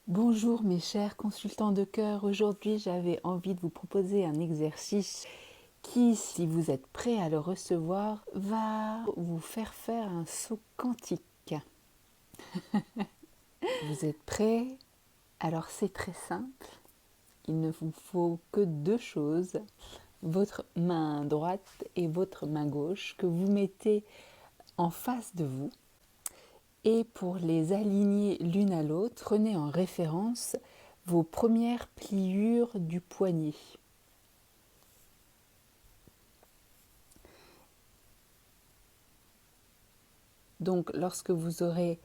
Bonjour mes chers consultants de cœur, aujourd'hui j'avais envie de vous proposer un exercice qui, si vous êtes prêt à le recevoir, va vous faire faire un saut quantique. Vous êtes prêts? Alors c'est très simple, il ne vous faut que deux choses, votre main droite et votre main gauche que vous mettez en face de vous. Et pour les aligner l'une à l'autre, prenez en référence vos premières pliures du poignet. Donc lorsque vous aurez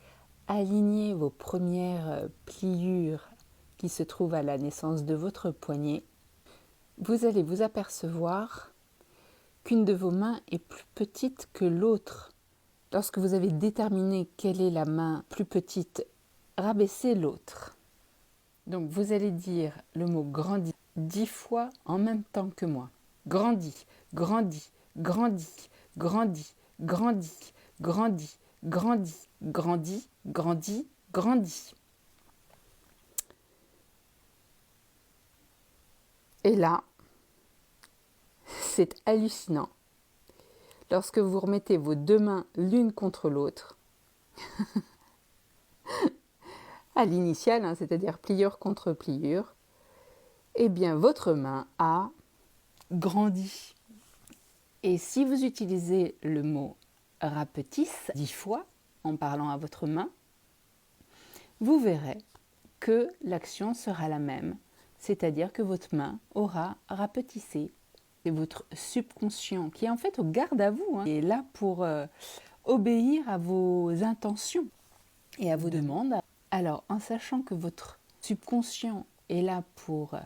aligné vos premières pliures qui se trouvent à la naissance de votre poignet, vous allez vous apercevoir qu'une de vos mains est plus petite que l'autre. Lorsque vous avez déterminé quelle est la main plus petite, rabaissez l'autre. Donc vous allez dire le mot grandit 10 fois en même temps que moi. Grandit, grandit, grandit, grandit, grandit, grandit, grandit, grandit, grandit, grandit. Et là, c'est hallucinant. Lorsque vous remettez vos deux mains l'une contre l'autre, à l'initiale, c'est-à-dire pliure contre pliure, eh bien votre main a grandi. Et si vous utilisez le mot rapetisse 10 fois en parlant à votre main, vous verrez que l'action sera la même, c'est-à-dire que votre main aura rapetissé. C'est votre subconscient qui est en fait au garde à vous, est là pour obéir à vos intentions et à vos demandes. Alors, en sachant que votre subconscient est là pour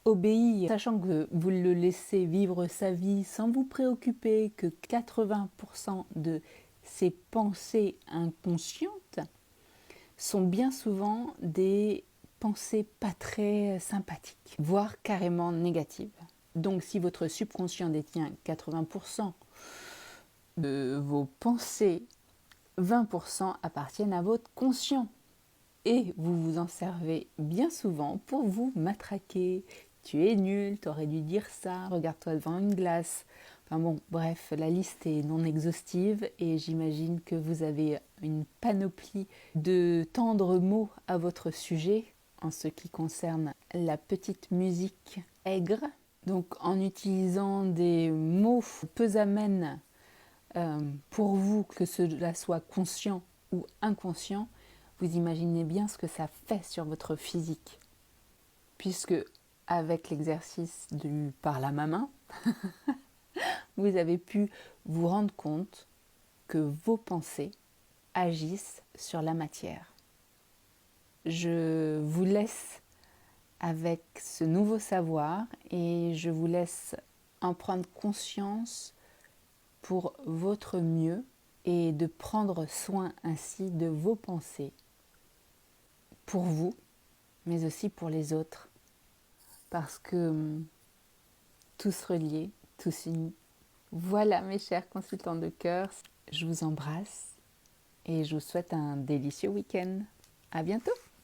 obéir, sachant que vous le laissez vivre sa vie sans vous préoccuper, que 80% de ses pensées inconscientes sont bien souvent des pensées pas très sympathiques, voire carrément négatives. Donc si votre subconscient détient 80% de vos pensées, 20% appartiennent à votre conscient. Et vous vous en servez bien souvent pour vous matraquer. Tu es nul, t'aurais dû dire ça, regarde-toi devant une glace. Enfin bon, bref, la liste est non exhaustive et j'imagine que vous avez une panoplie de tendres mots à votre sujet en ce qui concerne la petite musique aigre. Donc en utilisant des mots peu amènes pour vous, que cela soit conscient ou inconscient, vous imaginez bien ce que ça fait sur votre physique. Puisque avec l'exercice du par la main, vous avez pu vous rendre compte que vos pensées agissent sur la matière. Je vous laisse avec ce nouveau savoir et je vous laisse en prendre conscience pour votre mieux et de prendre soin ainsi de vos pensées pour vous, mais aussi pour les autres. Parce que tous reliés, tous unis. Voilà mes chers consultants de cœur, je vous embrasse et je vous souhaite un délicieux week-end. À bientôt!